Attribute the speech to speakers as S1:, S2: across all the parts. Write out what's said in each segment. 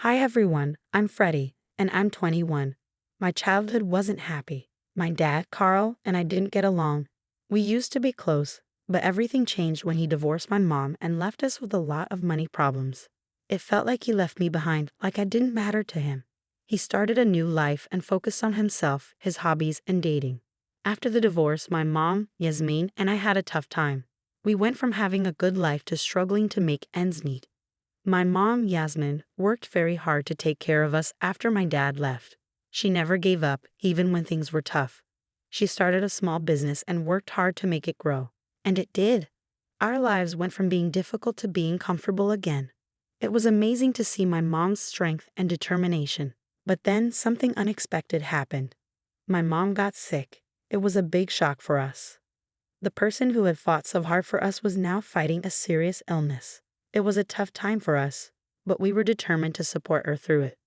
S1: Hi everyone, I'm Freddie, and I'm 21. My childhood wasn't happy. My dad, Carl, and I didn't get along. We used to be close, but everything changed when he divorced my mom and left us with a lot of money problems. It felt like he left me behind, like I didn't matter to him. He started a new life and focused on himself, his hobbies, and dating. After the divorce, my mom, Yasmin, and I had a tough time. We went from having a good life to struggling to make ends meet. My mom, Yasmin, worked very hard to take care of us after my dad left. She never gave up, even when things were tough. She started a small business and worked hard to make it grow. And it did. Our lives went from being difficult to being comfortable again. It was amazing to see my mom's strength and determination. But then something unexpected happened. My mom got sick. It was a big shock for us. The person who had fought so hard for us was now fighting a serious illness. It was a tough time for us, but we were determined to support her through it.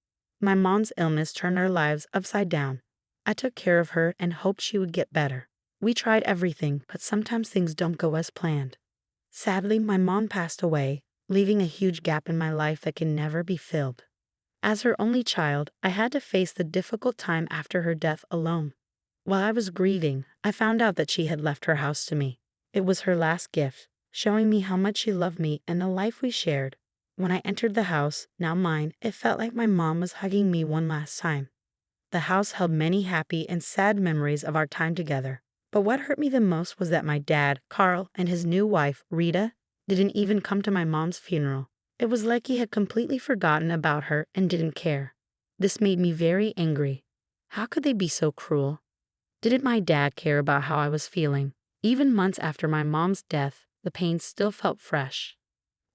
S1: My mom's illness turned our lives upside down. I took care of her and hoped she would get better. We tried everything, but sometimes things don't go as planned. Sadly, my mom passed away, leaving a huge gap in my life that can never be filled. As her only child, I had to face the difficult time after her death alone. While I was grieving, I found out that she had left her house to me. It was her last gift, showing me how much she loved me and the life we shared. When I entered the house, now mine, it felt like my mom was hugging me one last time. The house held many happy and sad memories of our time together. But what hurt me the most was that my dad, Carl, and his new wife, Rita, didn't even come to my mom's funeral. It was like he had completely forgotten about her and didn't care. This made me very angry. How could they be so cruel? Didn't my dad care about how I was feeling? Even months after my mom's death, the pain still felt fresh.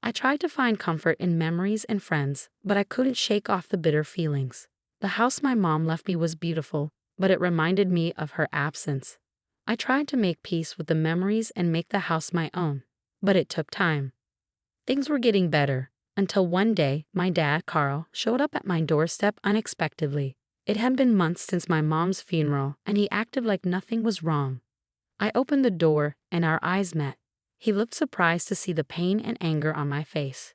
S1: I tried to find comfort in memories and friends, but I couldn't shake off the bitter feelings. The house my mom left me was beautiful, but it reminded me of her absence. I tried to make peace with the memories and make the house my own, but it took time. Things were getting better, until one day my dad, Carl, showed up at my doorstep unexpectedly. It had been months since my mom's funeral, and he acted like nothing was wrong. I opened the door, and our eyes met. He looked surprised to see the pain and anger on my face.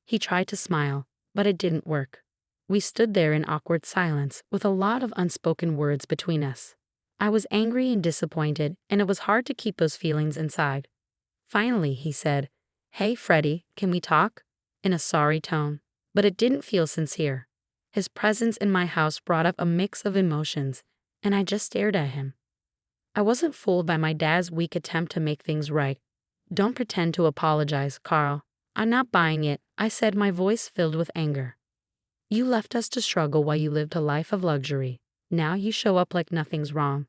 S1: He tried to smile, but it didn't work. We stood there in awkward silence, with a lot of unspoken words between us. I was angry and disappointed, and it was hard to keep those feelings inside. Finally, he said, "Hey, Freddie, can we talk?" in a sorry tone, but it didn't feel sincere. His presence in my house brought up a mix of emotions, and I just stared at him. I wasn't fooled by my dad's weak attempt to make things right. "Don't pretend to apologize, Carl. I'm not buying it," I said, my voice filled with anger. "You left us to struggle while you lived a life of luxury. Now you show up like nothing's wrong."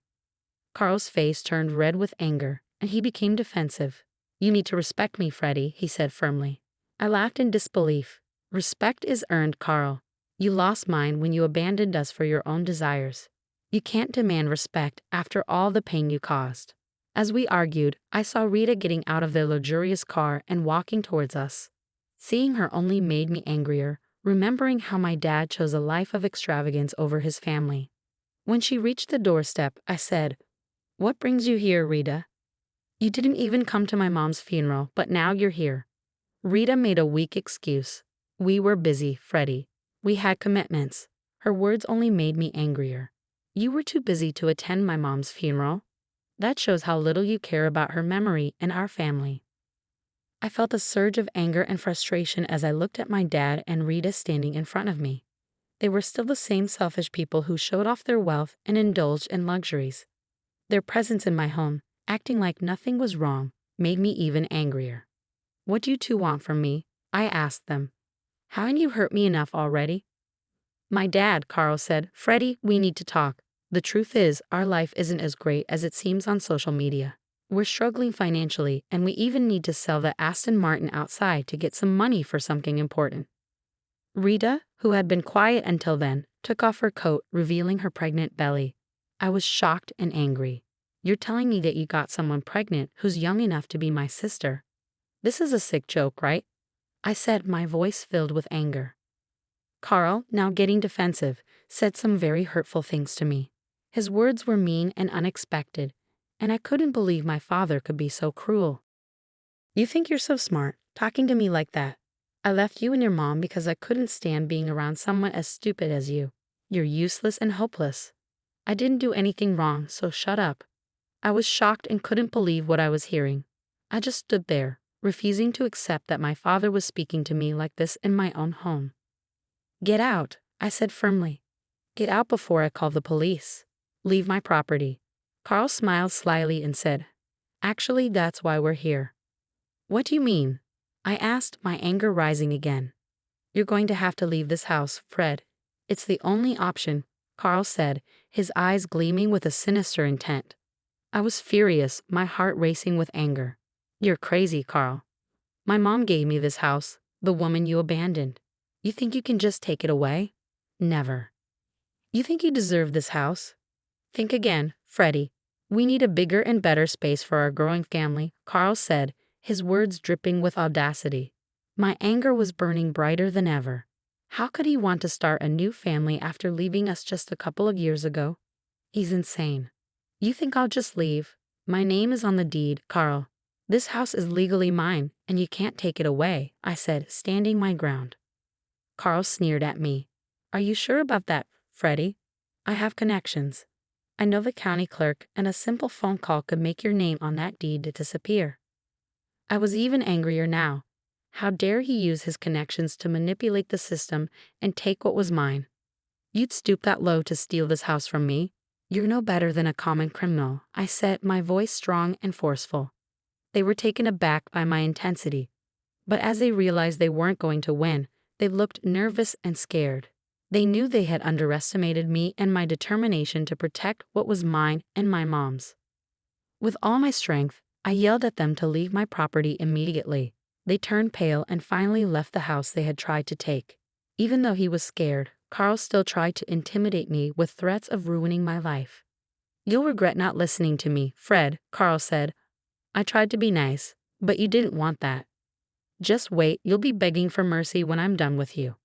S1: Carl's face turned red with anger, and he became defensive. "You need to respect me, Freddie," he said firmly. I laughed in disbelief. "Respect is earned, Carl. You lost mine when you abandoned us for your own desires. You can't demand respect after all the pain you caused." As we argued, I saw Rita getting out of their luxurious car and walking towards us. Seeing her only made me angrier, remembering how my dad chose a life of extravagance over his family. When she reached the doorstep, I said, "What brings you here, Rita? You didn't even come to my mom's funeral, but now you're here." Rita made a weak excuse. "We were busy, Freddie. We had commitments." Her words only made me angrier. "You were too busy to attend my mom's funeral? That shows how little you care about her memory and our family." I felt a surge of anger and frustration as I looked at my dad and Rita standing in front of me. They were still the same selfish people who showed off their wealth and indulged in luxuries. Their presence in my home, acting like nothing was wrong, made me even angrier. "What do you two want from me?" I asked them. "Haven't you hurt me enough already?" My dad, Carl, said, "Freddie, we need to talk. The truth is, our life isn't as great as it seems on social media. We're struggling financially, and we even need to sell the Aston Martin outside to get some money for something important." Rita, who had been quiet until then, took off her coat, revealing her pregnant belly. I was shocked and angry. "You're telling me that you got someone pregnant who's young enough to be my sister? This is a sick joke, right?" I said, my voice filled with anger. Carl, now getting defensive, said some very hurtful things to me. His words were mean and unexpected, and I couldn't believe my father could be so cruel. "You think you're so smart, talking to me like that. I left you and your mom because I couldn't stand being around someone as stupid as you. You're useless and hopeless. I didn't do anything wrong, so shut up. I was shocked and couldn't believe what I was hearing. I just stood there, refusing to accept that my father was speaking to me like this in my own home. Get out, I said firmly. Get out before I call the police. Leave my property. Carl smiled slyly and said, Actually, that's why we're here. What do you mean? I asked, my anger rising again. You're going to have to leave this house, Fred. It's the only option, Carl said, his eyes gleaming with a sinister intent. I was furious, my heart racing with anger. You're crazy, Carl. My mom gave me this house, the woman you abandoned. You think you can just take it away? Never. You think you deserve this house? Think again, Freddie. We need a bigger and better space for our growing family, Carl said, his words dripping with audacity. My anger was burning brighter than ever. How could he want to start a new family after leaving us just a couple of years ago? He's insane. You think I'll just leave? My name is on the deed, Carl. This house is legally mine, and you can't take it away, I said, standing my ground. Carl sneered at me. Are you sure about that, Freddie? I have connections. I know the county clerk, and a simple phone call could make your name on that deed to disappear. I was even angrier now. How dare he use his connections to manipulate the system and take what was mine? You'd stoop that low to steal this house from me? You're no better than a common criminal, I said, my voice strong and forceful. They were taken aback by my intensity. But as they realized they weren't going to win, they looked nervous and scared. They knew they had underestimated me and my determination to protect what was mine and my mom's. With all my strength, I yelled at them to leave my property immediately. They turned pale and finally left the house they had tried to take. Even though he was scared, Carl still tried to intimidate me with threats of ruining my life. You'll regret not listening to me, Fred, Carl said. I tried to be nice, but you didn't want that. Just wait, you'll be begging for mercy when I'm done with you.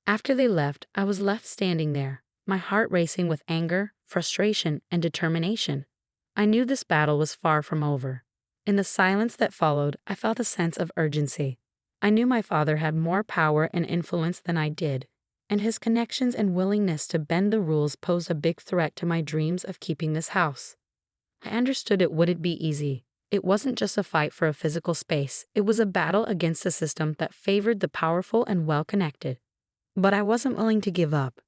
S1: After they left, I was left standing there, my heart racing with anger, frustration, and determination. I knew this battle was far from over. In the silence that followed, I felt a sense of urgency. I knew my father had more power and influence than I did, and his connections and willingness to bend the rules posed a big threat to my dreams of keeping this house. I understood it wouldn't be easy. It wasn't just a fight for a physical space, it was a battle against a system that favored the powerful and well-connected. But I wasn't willing to give up.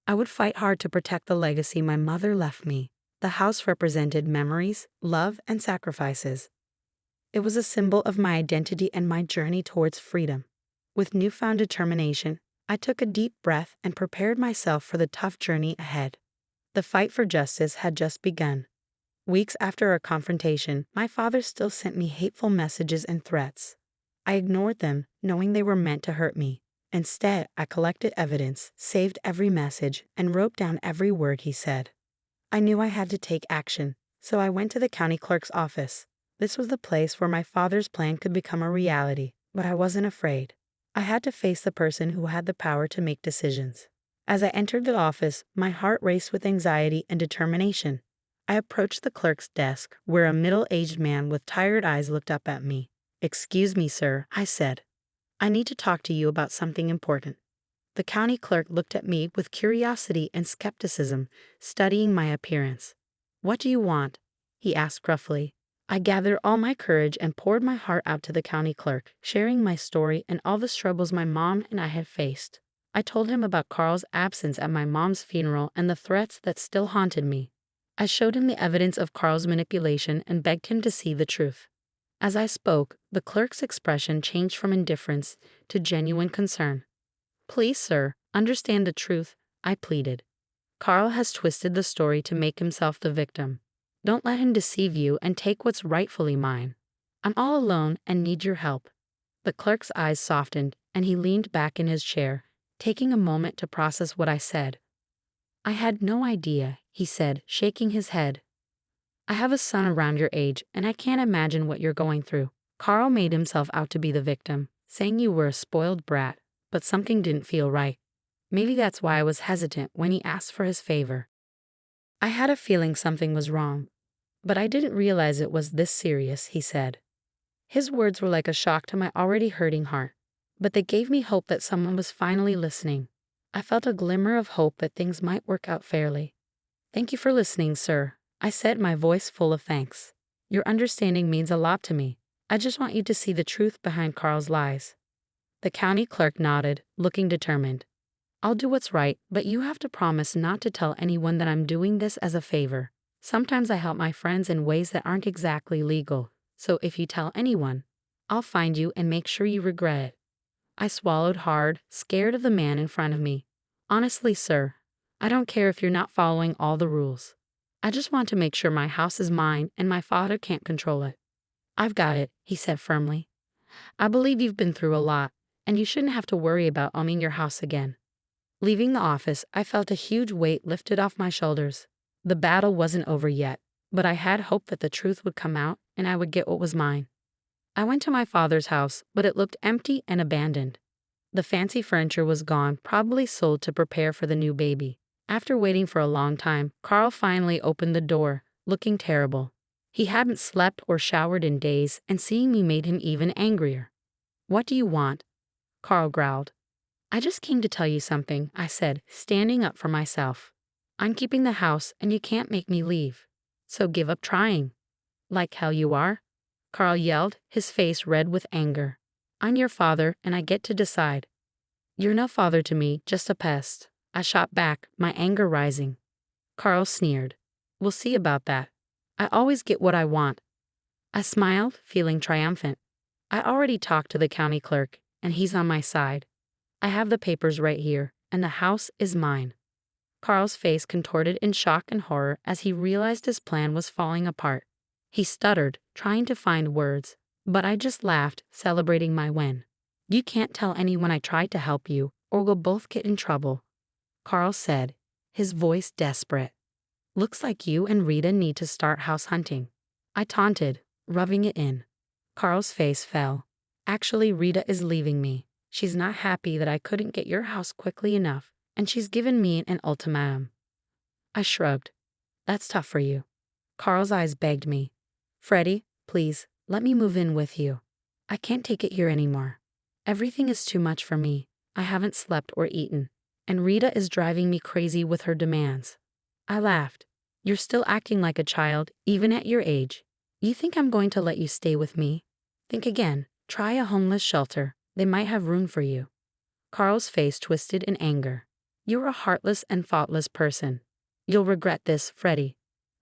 S1: I would fight hard to protect the legacy my mother left me. The house represented memories, love, and sacrifices. It was a symbol of my identity and my journey towards freedom. With newfound determination, I took a deep breath and prepared myself for the tough journey ahead. The fight for justice had just begun. Weeks after our confrontation, my father still sent me hateful messages and threats. I ignored them, knowing they were meant to hurt me. Instead, I collected evidence, saved every message, and wrote down every word he said. I knew I had to take action, so I went to the county clerk's office. This was the place where my father's plan could become a reality, but I wasn't afraid. I had to face the person who had the power to make decisions. As I entered the office, my heart raced with anxiety and determination. I approached the clerk's desk, where a middle-aged man with tired eyes looked up at me. "Excuse me, sir," I said. "I need to talk to you about something important." The county clerk looked at me with curiosity and skepticism, studying my appearance. "What do you want?" he asked gruffly. I gathered all my courage and poured my heart out to the county clerk, sharing my story and all the struggles my mom and I had faced. I told him about Carl's absence at my mom's funeral and the threats that still haunted me. I showed him the evidence of Carl's manipulation and begged him to see the truth. As I spoke, the clerk's expression changed from indifference to genuine concern. "Please, sir, understand the truth," I pleaded. "Carl has twisted the story to make himself the victim. Don't let him deceive you and take what's rightfully mine. I'm all alone and need your help." The clerk's eyes softened, and he leaned back in his chair, taking a moment to process what I said. "I had no idea," he said, shaking his head. "I have a son around your age, and I can't imagine what you're going through. Carl made himself out to be the victim, saying you were a spoiled brat, but something didn't feel right. Maybe that's why I was hesitant when he asked for his favor." I had a feeling something was wrong, but I didn't realize it was this serious, he said. His words were like a shock to my already hurting heart. but they gave me hope that someone was finally listening. I felt a glimmer of hope that things might work out fairly. "Thank you for listening, sir," I said, my voice full of thanks. "Your understanding means a lot to me. I just want you to see the truth behind Carl's lies." The county clerk nodded, looking determined. "I'll do what's right, but you have to promise not to tell anyone that I'm doing this as a favor. Sometimes I help my friends in ways that aren't exactly legal, so if you tell anyone, I'll find you and make sure you regret it." I swallowed hard, scared of the man in front of me. "Honestly, sir, I don't care if you're not following all the rules. I just want to make sure my house is mine and my father can't control it." "I've got it," he said firmly. "I believe you've been through a lot, and you shouldn't have to worry about owning your house again." Leaving the office, I felt a huge weight lifted off my shoulders. The battle wasn't over yet, but I had hope that the truth would come out and I would get what was mine. I went to my father's house, but it looked empty and abandoned. The fancy furniture was gone, probably sold to prepare for the new baby. After waiting for a long time, Carl finally opened the door, looking terrible. He hadn't slept or showered in days, and seeing me made him even angrier. "What do you want?" Carl growled. "I just came to tell you something," I said, standing up for myself. "I'm keeping the house, and you can't make me leave. So give up trying." "Like hell you are," Carl yelled, his face red with anger. "I'm your father, and I get to decide." "You're no father to me, just a pest," I shot back, my anger rising. Carl sneered. "We'll see about that. I always get what I want." I smiled, feeling triumphant. I already talked to the county clerk, and he's on my side. I have the papers right here, and the house is mine. Carl's face contorted in shock and horror as he realized his plan was falling apart. He stuttered, trying to find words, but I just laughed, celebrating my win. "You can't tell anyone I tried to help you, or we'll both get in trouble," Carl said, his voice desperate. "Looks like you and Rita need to start house hunting," I taunted, rubbing it in. Carl's face fell. "Actually, Rita is leaving me. She's not happy that I couldn't get your house quickly enough, and she's given me an ultimatum." I shrugged. "That's tough for you." Carl's eyes begged me. "Freddie, please, let me move in with you. I can't take it here anymore. Everything is too much for me. I haven't slept or eaten, and Rita is driving me crazy with her demands." I laughed. "You're still acting like a child, even at your age. You think I'm going to let you stay with me? Think again. Try a homeless shelter. They might have room for you." Carl's face twisted in anger. "You're a heartless and thoughtless person. You'll regret this, Freddie."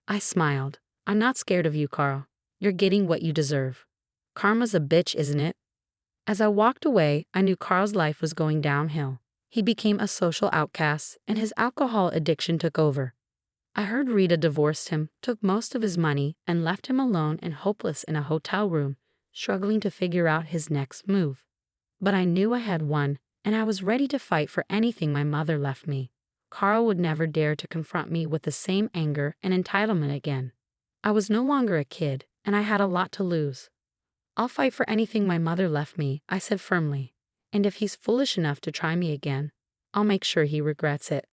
S1: I smiled. "I'm not scared of you, Carl. You're getting what you deserve. Karma's a bitch, isn't it?" As I walked away, I knew Carl's life was going downhill. He became a social outcast, and his alcohol addiction took over. I heard Rita divorced him, took most of his money, and left him alone and hopeless in a hotel room, struggling to figure out his next move. But I knew I had won, and I was ready to fight for anything my mother left me. Carl would never dare to confront me with the same anger and entitlement again. I was no longer a kid, and I had a lot to lose. "I'll fight for anything my mother left me," I said firmly. "And if he's foolish enough to try me again, I'll make sure he regrets it."